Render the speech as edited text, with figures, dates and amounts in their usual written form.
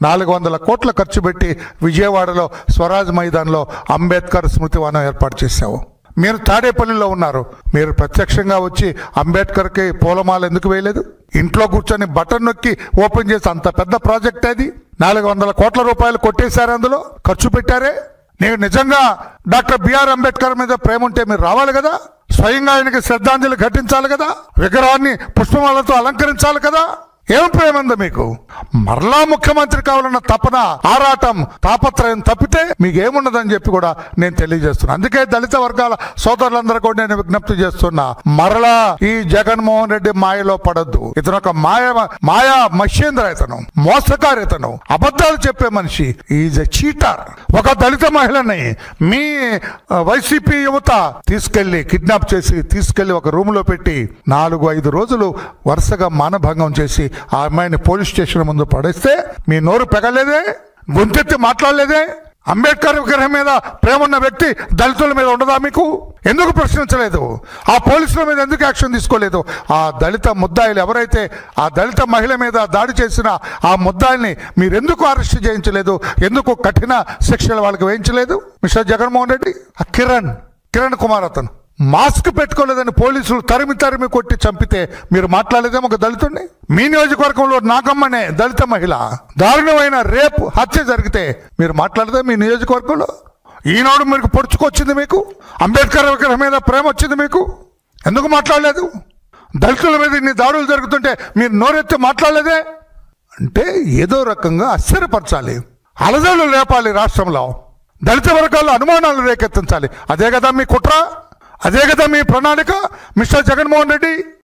400 కోట్లు ఖర్చు పెట్టి విజయవాడలో స్వరాజ్ మైదాన్లో అంబేద్కర్ స్మృతివనం ఏర్పాటు చేశావు. మీరు తాడేపల్లిలో ఉన్నారు, మీరు ప్రత్యక్షంగా వచ్చి అంబేద్కర్కి పూలమాల ఎందుకు వేయలేదు? ఇంట్లో కూర్చొని బటన్ నొక్కి ఓపెన్ చేసి అంత పెద్ద ప్రాజెక్ట్ అది 400 కోట్ల రూపాయలు కొట్టేశారు, అందులో ఖర్చు పెట్టారే. నీకు నిజంగా డాక్టర్ బిఆర్ అంబేద్కర్ మీద ప్రేమ ఉంటే మీరు రావాలి కదా, స్వయంగా ఆయనకి శ్రద్ధాంజలి ఘటించాలి కదా, విగ్రహాన్ని పుష్పమాలతో అలంకరించాలి కదా. ఏం ప్రేమ ఉంది మీకు? మరలా ముఖ్యమంత్రి కావాలన్న తపన, ఆరాటం, తాపత్రయం తప్పితే మీకేమున్నదని చెప్పి కూడా నేను తెలియజేస్తున్నా. అందుకే దళిత వర్గాల సోదరులందరూ కూడా నేను విజ్ఞప్తి చేస్తున్నా, మరలా ఈ జగన్మోహన్ రెడ్డి మాయలో పడద్దు. ఇతను ఒక మాయా మహేంద్ర, ఇతను మోసకారి, ఇతను అబద్ధాలు చెప్పే మనిషి, ఈజ్ ఎ చీటర్. ఒక దళిత మహిళని మీ వైసీపీ యువత కిడ్నాప్ చేసి తీసుకెళ్లి ఒక రూమ్ లో పెట్టి 4-5 రోజులు వరుసగా మానభంగం చేసి ఆ అమ్మాయిని పోలీస్ స్టేషన్ ముందు పడేస్తే మీ నోరు పెగలేదే, గొంతెత్తి మాట్లాడలేదే? అంబేద్కర్ విగ్రహం మీద ప్రేమ ఉన్న వ్యక్తి దళితుల మీద ఉండదా మీకు? ఎందుకు ప్రశ్నించలేదు? ఆ పోలీసుల మీద ఎందుకు యాక్షన్ తీసుకోలేదు? ఆ దళిత ముద్దాయిలు ఎవరైతే ఆ దళిత మహిళ మీద దాడి చేసిన ఆ ముద్దాయిల్ని మీరు ఎందుకు అరెస్ట్ చేయించలేదు? ఎందుకు కఠిన శిక్షలు వాళ్ళకి వేయించలేదు? మిస్టర్ జగన్మోహన్ రెడ్డి, ఆ కిరణ్ కుమార్ అతను మాస్క్ పెట్టుకోలేదని పోలీసులు తరిమి కొట్టి చంపితే మీరు మాట్లాడలేదేమో ఒక దళితుడిని? మీ నియోజకవర్గంలో నాగమ్మనే దళిత మహిళ దారుణమైన రేపు హత్య జరిగితే మీరు మాట్లాడదే మీ నియోజకవర్గంలో? ఈనాడు మీకు పొడుచుకొచ్చింది, మీకు అంబేద్కర్ విగ్రహం మీద ప్రేమ వచ్చింది, మీకు ఎందుకు మాట్లాడలేదు? దళితుల మీద ఇన్ని దాడులు జరుగుతుంటే మీరు నోరెత్తి మాట్లాడలేదే? అంటే ఏదో రకంగా ఆశ్చర్యపరచాలి, అలజడులు లేపాలి, రాష్ట్రంలో దళిత వర్గాల్లో అనుమానాలు రేకెత్తించాలి. అదే కదా మీ కుట్ర, అదే కదా మీ ప్రణాళిక మిస్టర్ జగన్మోహన్ రెడ్డి.